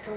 Quel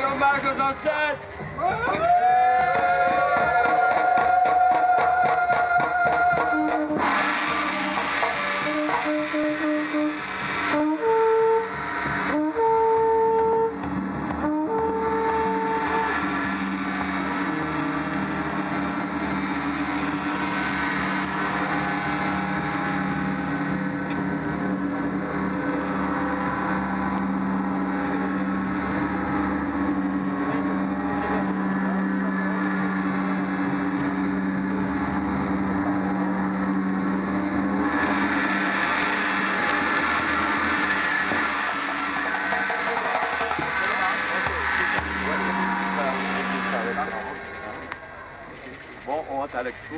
hommage aux ancêtres! Bon, on rentre à l'expo.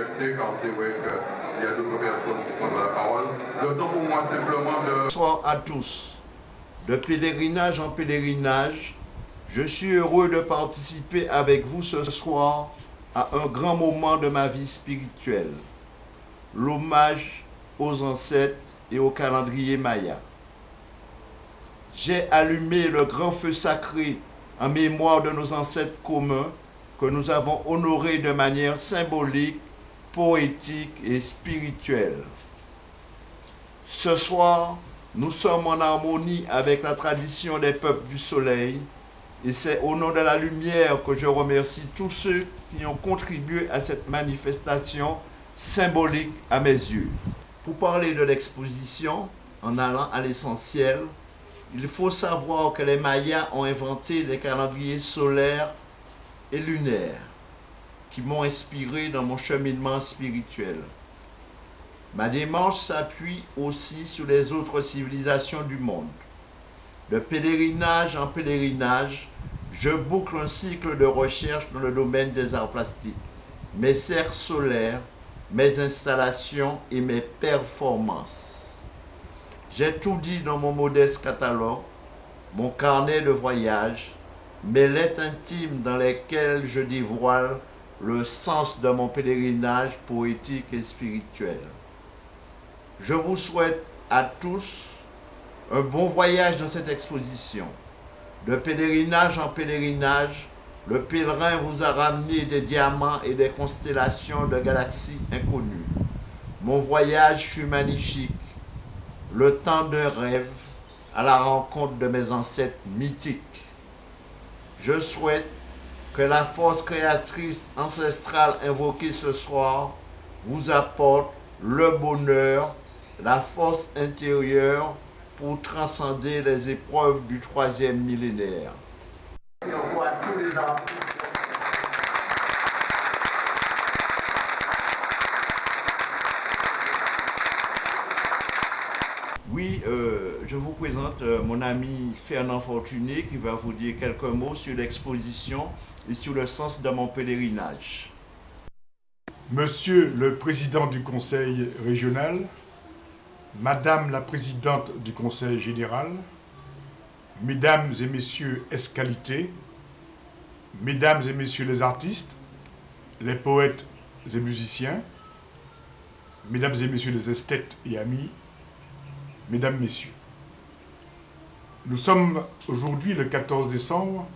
rester quand c'est vrai qu'il y a d'autres personnes qui prennent la parole. Le temps pour moi simplement de... Bonsoir à tous. De pèlerinage en pèlerinage, je suis heureux de participer avec vous ce soir à un grand moment de ma vie spirituelle, l'hommage aux ancêtres et au calendrier maya. J'ai allumé le grand feu sacré en mémoire de nos ancêtres communs que nous avons honorés de manière symbolique, poétique et spirituelle. Ce soir, nous sommes en harmonie avec la tradition des peuples du soleil et c'est au nom de la lumière que je remercie tous ceux qui ont contribué à cette manifestation symbolique à mes yeux. Pour parler de l'exposition, en allant à l'essentiel, il faut savoir que les Mayas ont inventé des calendriers solaires et lunaires qui m'ont inspiré dans mon cheminement spirituel. Ma démarche s'appuie aussi sur les autres civilisations du monde. De pèlerinage en pèlerinage, je boucle un cycle de recherche dans le domaine des arts plastiques, mes cercles solaires, mes installations et mes performances. J'ai tout dit dans mon modeste catalogue, mon carnet de voyage, mes lettres intimes dans lesquelles je dévoile le sens de mon pèlerinage poétique et spirituel. Je vous souhaite à tous un bon voyage dans cette exposition. De pèlerinage en pèlerinage, le pèlerin vous a ramené des diamants et des constellations de galaxies inconnues. Mon voyage fut magnifique, le temps d'un rêve à la rencontre de mes ancêtres mythiques. Je souhaite que la force créatrice ancestrale invoquée ce soir vous apporte le bonheur, la force intérieure pour transcender les épreuves du 3e millénaire. Oui, je vous présente mon ami Fernand Fortuné qui va vous dire quelques mots sur l'exposition et sur le sens de mon pèlerinage. Monsieur le Président du Conseil régional, Madame la Présidente du Conseil général, Mesdames et Messieurs escalités, Mesdames et Messieurs les artistes, les poètes et musiciens, Mesdames et Messieurs les esthètes et amis, Mesdames, Messieurs. Nous sommes aujourd'hui le 14 décembre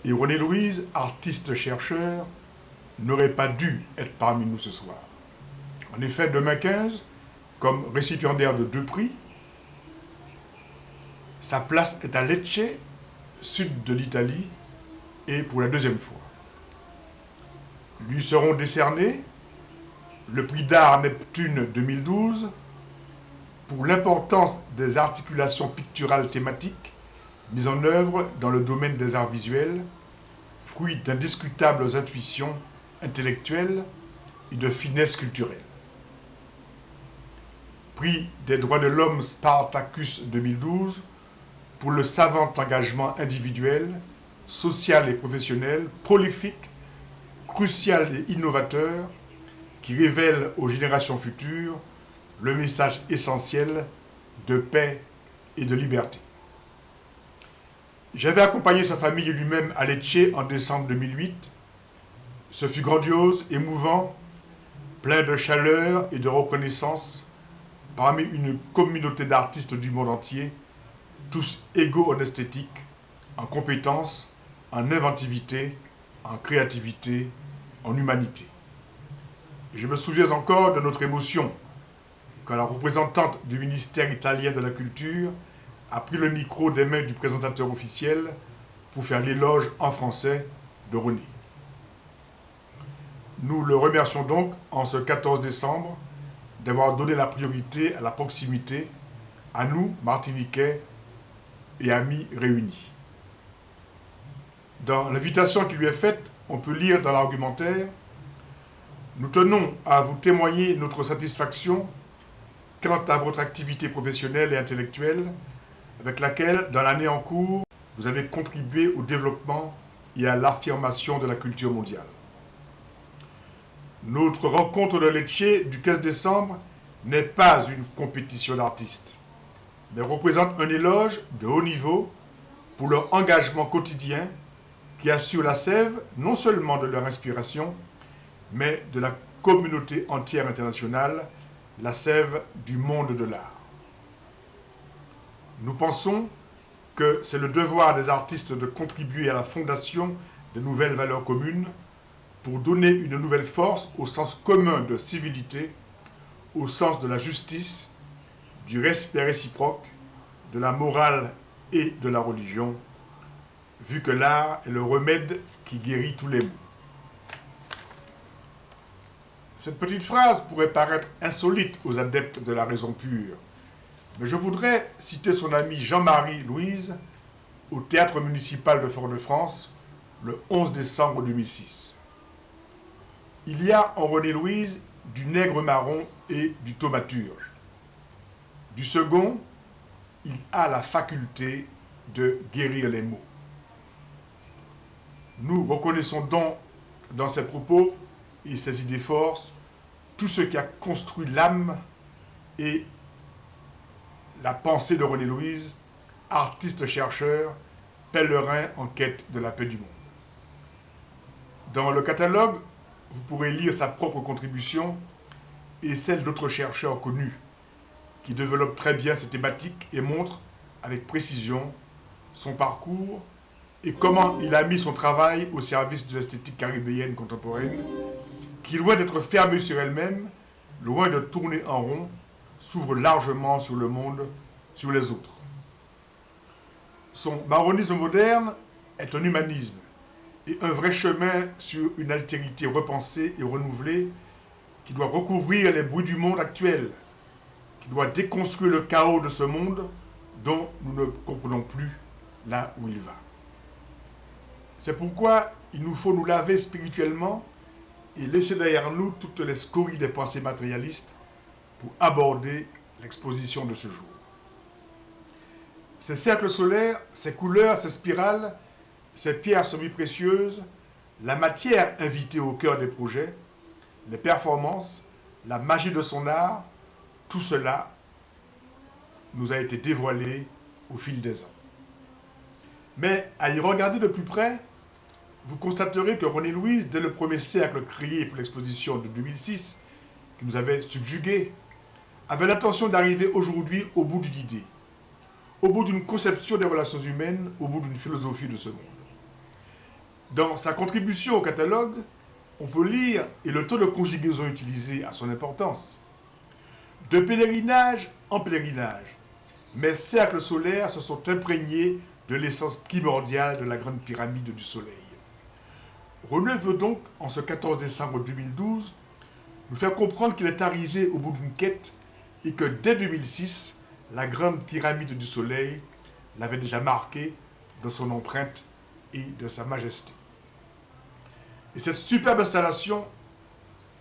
et René Louise, artiste-chercheur, n'aurait pas dû être parmi nous ce soir. En effet, demain 15, comme récipiendaire de 2 prix, sa place est à Lecce, sud de l'Italie, et pour la 2e fois. Lui seront décernés le prix d'art Neptune 2012 pour l'importance des articulations picturales thématiques mises en œuvre dans le domaine des arts visuels, fruit d'indiscutables intuitions intellectuelles et de finesse culturelle. Prix des droits de l'homme Spartacus 2012 pour le savant engagement individuel, social et professionnel, prolifique, crucial et innovateur, qui révèle aux générations futures le message essentiel de paix et de liberté. J'avais accompagné sa famille et lui-même à Lecce en décembre 2008. Ce fut grandiose, émouvant, plein de chaleur et de reconnaissance parmi une communauté d'artistes du monde entier, tous égaux en esthétique, en compétences, en inventivité, en créativité, en humanité. Et je me souviens encore de notre émotion quand la représentante du ministère italien de la Culture a pris le micro des mains du présentateur officiel pour faire l'éloge en français de René. Nous le remercions donc en ce 14 décembre d'avoir donné la priorité à la proximité, à nous, Martiniquais et amis réunis. Dans l'invitation qui lui est faite, on peut lire dans l'argumentaire « Nous tenons à vous témoigner notre satisfaction quant à votre activité professionnelle et intellectuelle avec laquelle, dans l'année en cours, vous avez contribué au développement et à l'affirmation de la culture mondiale. Notre rencontre de Lecce du 15 décembre n'est pas une compétition d'artistes, mais représente un éloge de haut niveau pour leur engagement quotidien qui assure la sève non seulement de leur inspiration, mais de la communauté entière internationale, la sève du monde de l'art. Nous pensons que c'est le devoir des artistes de contribuer à la fondation de nouvelles valeurs communes pour donner une nouvelle force au sens commun de civilité, au sens de la justice, du respect réciproque, de la morale et de la religion, vu que l'art est le remède qui guérit tous les maux. Cette petite phrase pourrait paraître insolite aux adeptes de la raison pure, mais je voudrais citer son ami Jean-Marie Louise au Théâtre municipal de Fort-de-France le 11 décembre 2006. Il y a en René Louise du nègre marron et du thaumaturge. Du second, il a la faculté de guérir les maux. Nous reconnaissons donc dans ses propos et ses idées forces tout ce qui a construit l'âme et la pensée de René Louise, artiste-chercheur, pèlerin en quête de la paix du monde. Dans le catalogue, vous pourrez lire sa propre contribution et celle d'autres chercheurs connus qui développent très bien ces thématiques et montrent avec précision son parcours et comment il a mis son travail au service de l'esthétique caribéenne contemporaine qui, loin d'être fermée sur elle-même, loin de tourner en rond, s'ouvre largement sur le monde, sur les autres. Son marronisme moderne est un humanisme et un vrai chemin sur une altérité repensée et renouvelée qui doit recouvrir les bruits du monde actuel, qui doit déconstruire le chaos de ce monde dont nous ne comprenons plus là où il va. C'est pourquoi il nous faut nous laver spirituellement et laisser derrière nous toutes les scories des pensées matérialistes pour aborder l'exposition de ce jour. Ces cercles solaires, ces couleurs, ces spirales, ces pierres semi-précieuses, la matière invitée au cœur des projets, les performances, la magie de son art, tout cela nous a été dévoilé au fil des ans. Mais à y regarder de plus près, vous constaterez que René Louise, dès le premier cercle créé pour l'exposition de 2006, qui nous avait subjugués, avait l'intention d'arriver aujourd'hui au bout d'une idée, au bout d'une conception des relations humaines, au bout d'une philosophie de ce monde. Dans sa contribution au catalogue, on peut lire, et le taux de conjugaison utilisé a son importance, de pèlerinage en pèlerinage, mes cercles solaires se sont imprégnés de l'essence primordiale de la grande pyramide du Soleil. René veut donc, en ce 14 décembre 2012, nous faire comprendre qu'il est arrivé au bout d'une quête et que dès 2006, la grande pyramide du Soleil l'avait déjà marqué de son empreinte et de sa majesté. Et cette superbe installation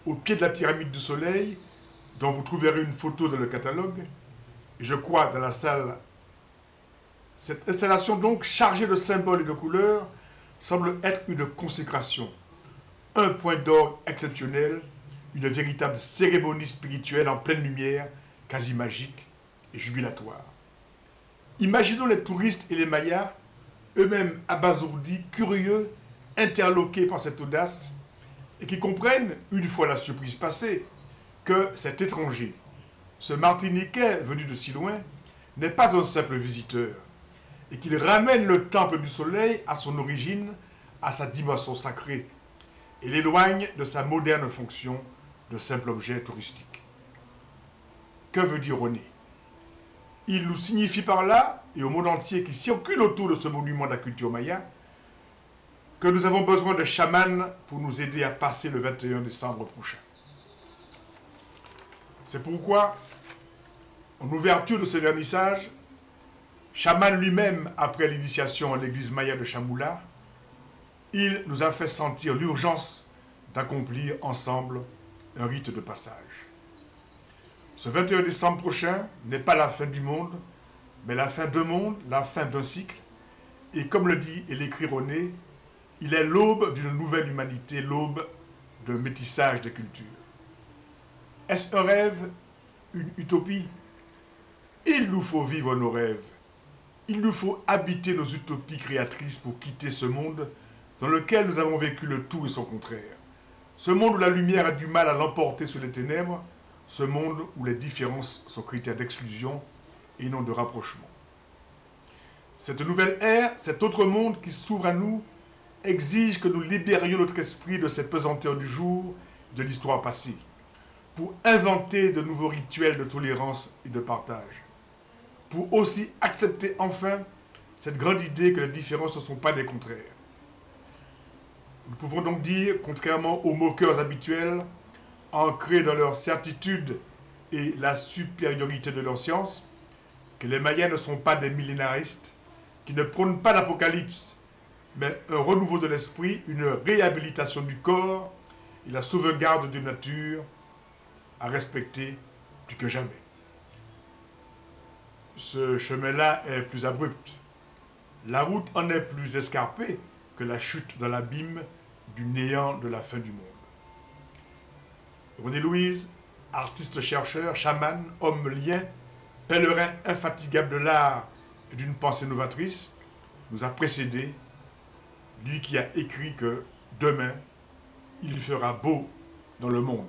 au pied de la pyramide du Soleil, dont vous trouverez une photo dans le catalogue, et je crois dans la salle, cette installation donc chargée de symboles et de couleurs semble être une consécration, un point d'orgue exceptionnel, une véritable cérémonie spirituelle en pleine lumière, quasi magique et jubilatoire. Imaginons les touristes et les Mayas, eux-mêmes abasourdis, curieux, interloqués par cette audace, et qui comprennent, une fois la surprise passée, que cet étranger, ce Martiniquais venu de si loin, n'est pas un simple visiteur, et qu'il ramène le temple du soleil à son origine, à sa dimension sacrée, et l'éloigne de sa moderne fonction de simple objet touristique. Que veut dire René? Il nous signifie par là, et au monde entier qui circule autour de ce monument de la culture maya, que nous avons besoin de chamans pour nous aider à passer le 21 décembre prochain. C'est pourquoi, en ouverture de ce vernissage, chaman lui-même, après l'initiation à l'église maya de Chamboula, il nous a fait sentir l'urgence d'accomplir ensemble un rite de passage. Ce 21 décembre prochain n'est pas la fin du monde, mais la fin d'un monde, la fin d'un cycle, et comme le dit et l'écrit René, il est l'aube d'une nouvelle humanité, l'aube de métissage des cultures. Est-ce un rêve, une utopie? Il nous faut vivre nos rêves. Il nous faut habiter nos utopies créatrices pour quitter ce monde dans lequel nous avons vécu le tout et son contraire. Ce monde où la lumière a du mal à l'emporter sur les ténèbres, ce monde où les différences sont critères d'exclusion et non de rapprochement. Cette nouvelle ère, cet autre monde qui s'ouvre à nous, exige que nous libérions notre esprit de ces pesanteurs du jour et de l'histoire passée, pour inventer de nouveaux rituels de tolérance et de partage, pour aussi accepter enfin cette grande idée que les différences ne sont pas des contraires. Nous pouvons donc dire, contrairement aux moqueurs habituels, ancrés dans leur certitude et la supériorité de leur science, que les Mayens ne sont pas des millénaristes, qui ne prônent pas l'apocalypse, mais un renouveau de l'esprit, une réhabilitation du corps et la sauvegarde de nature à respecter plus que jamais. Ce chemin-là est plus abrupt. La route en est plus escarpée que la chute dans l'abîme du néant de la fin du monde. René Louise, artiste-chercheur, chaman, homme lien, pèlerin infatigable de l'art et d'une pensée novatrice, nous a précédés, lui qui a écrit que demain, il fera beau dans le monde.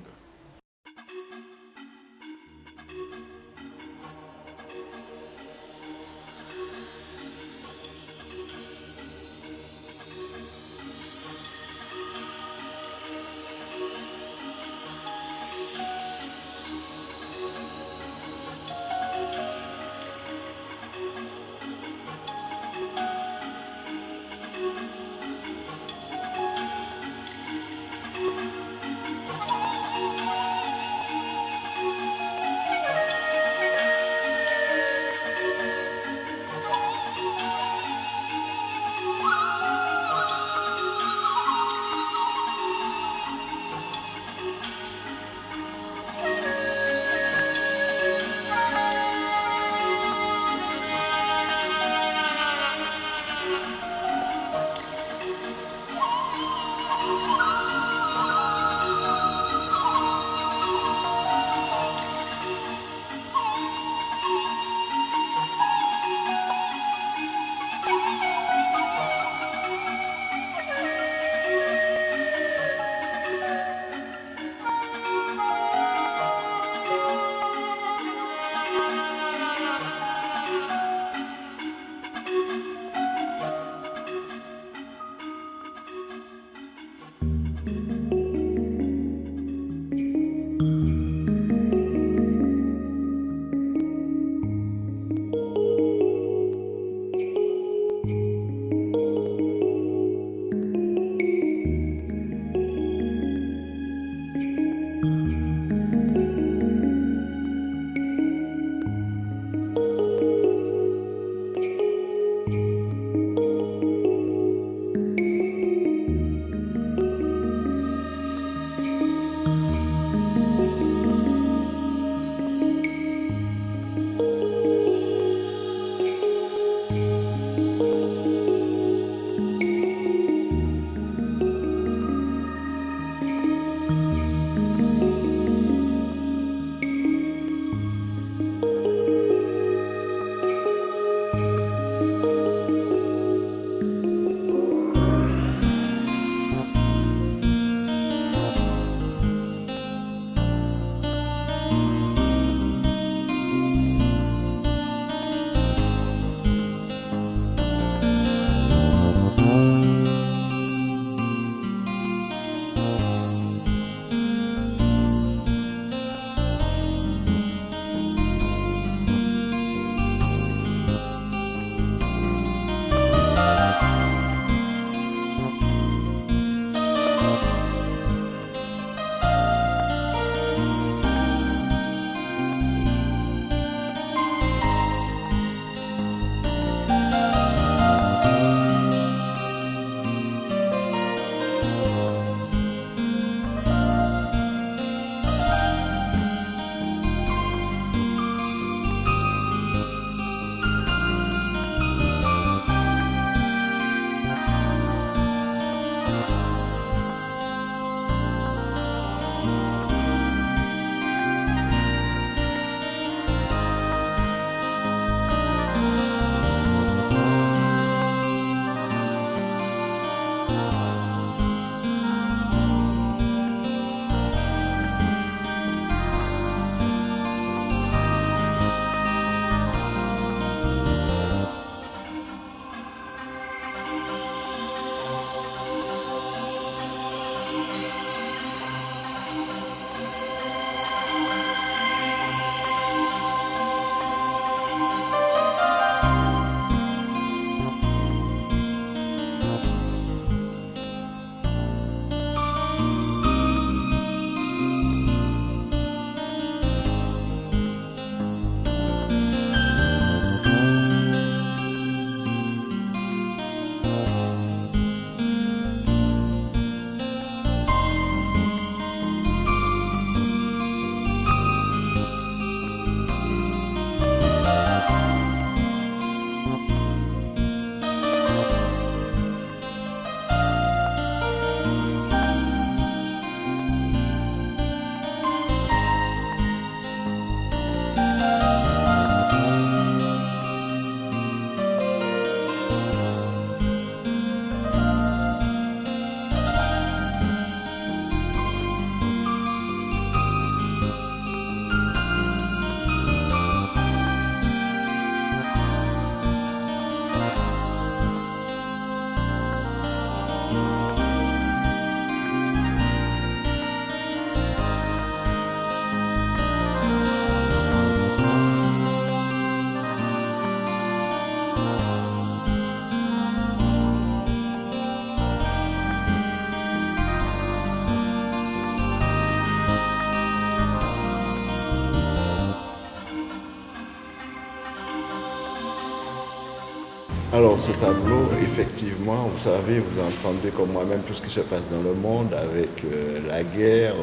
Alors ce tableau, effectivement, vous savez, vous entendez comme moi-même tout ce qui se passe dans le monde avec la guerre.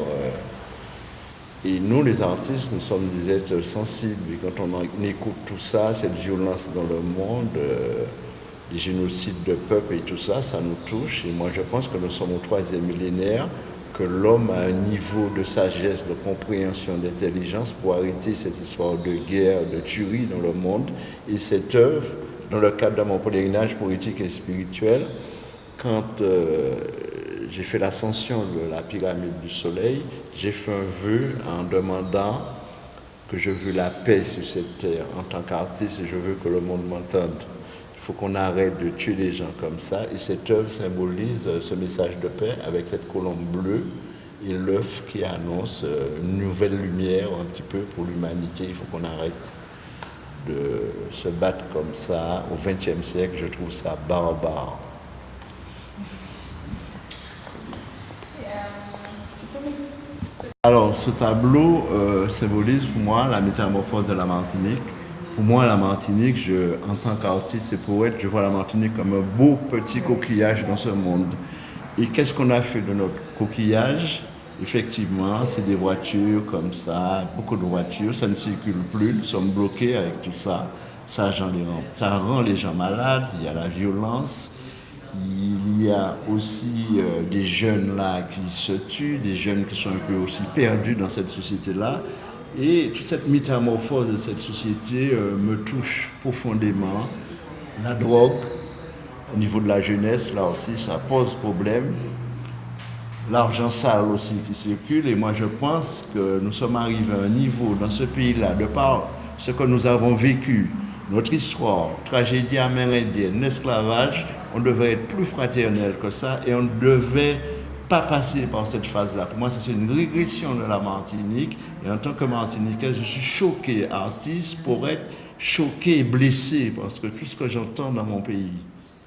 Et nous, les artistes, nous sommes des êtres sensibles. Et quand on écoute tout ça, cette violence dans le monde, les génocides de peuples et tout ça, ça nous touche. Et moi, je pense que nous sommes au 3e millénaire, que l'homme a un niveau de sagesse, de compréhension, d'intelligence pour arrêter cette histoire de guerre, de tuerie dans le monde. Et cette œuvre, dans le cadre de mon pèlerinage politique et spirituel, quand j'ai fait l'ascension de la pyramide du soleil, j'ai fait un vœu en demandant que je veux la paix sur cette terre en tant qu'artiste et je veux que le monde m'entende. Il faut qu'on arrête de tuer les gens comme ça. Et cette œuvre symbolise ce message de paix avec cette colombe bleue et l'œuf qui annonce une nouvelle lumière un petit peu pour l'humanité. Il faut qu'on arrête de se battre comme ça au XXe siècle. Je trouve ça barbare. Alors, ce tableau symbolise pour moi la métamorphose de la Martinique. Pour moi, la Martinique, en tant qu'artiste et poète, je vois la Martinique comme un beau petit coquillage dans ce monde. Et qu'est-ce qu'on a fait de notre coquillage? Effectivement, c'est des voitures comme ça, beaucoup de voitures, ça ne circule plus, nous sommes bloqués avec tout ça. Ça rend les gens malades, il y a la violence. Il y a aussi des jeunes là qui se tuent, des jeunes qui sont un peu aussi perdus dans cette société-là. Et toute cette métamorphose de cette société me touche profondément. La drogue, au niveau de la jeunesse, là aussi, ça pose problème. L'argent sale aussi qui circule. Et moi, je pense que nous sommes arrivés à un niveau dans ce pays-là, de par ce que nous avons vécu, notre histoire, tragédie amérindienne, l'esclavage, on devait être plus fraternel que ça et on ne devait pas passer par cette phase-là. Pour moi, c'est une régression de la Martinique. Et en tant que Martiniquais, je suis choqué, artiste, pour être choqué et blessé parce que tout ce que j'entends dans mon pays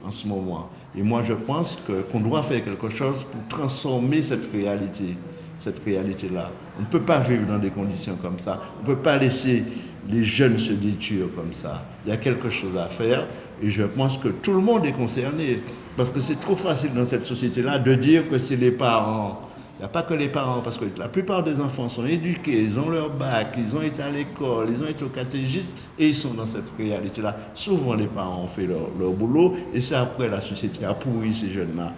en ce moment. Et moi, je pense qu'on doit faire quelque chose pour transformer cette réalité-là. On ne peut pas vivre dans des conditions comme ça. On ne peut pas laisser les jeunes se détruire comme ça. Il y a quelque chose à faire et je pense que tout le monde est concerné parce que c'est trop facile dans cette société-là de dire que c'est les parents. Il n'y a pas que les parents parce que la plupart des enfants sont éduqués, ils ont leur bac, ils ont été à l'école, ils ont été au catéchisme et ils sont dans cette réalité-là. Souvent les parents ont fait leur boulot et c'est après la société a pourri ces jeunes-là.